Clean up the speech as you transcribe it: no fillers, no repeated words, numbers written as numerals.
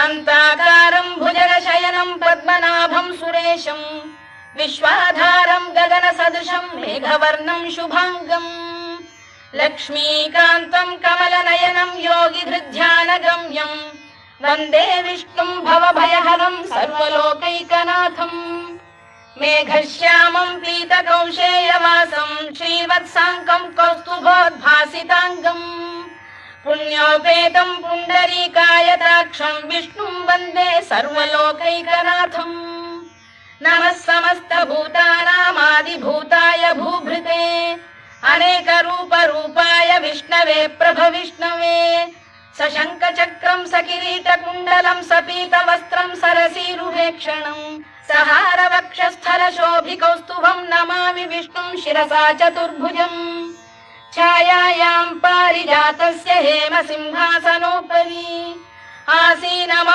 शान्ताकारं भुजगशयनं पद्मनाभं सुरेशं विश्वाधारं गगनसदृशं मेघवर्णं शुभांगं लक्ष्मीकान्तं कमलनयनं योगिधृध्यानगम्यं वन्दे विष्णुं भवभयहरं सर्वलोकैकनाथं मेघश्यामं पीतकौशेयवासं श्रीवत्साङ्कं कौस्तुभोद्भासिताङ्गं पुण्योपेतं पुण्डरीकायताक्षं विष्णुं वन्दे सर्वलोकैकनाथं नमः समस्तभूतानामादिभूताय भूभृते अनेकरूपरूपाय विष्णवे प्रभविष्णवे सशङ्खचक्रं सकिरीटकुण्डलं सपीतवस्त्रं सरसीरुहेक्षणं सहारवक्षस्थलशोभिकौस्तुभं नमामि विष्णुं शिरसा चतुर्भुजं छायायां पारिजातस्य हेमसिंहासनोपरि आसीनम्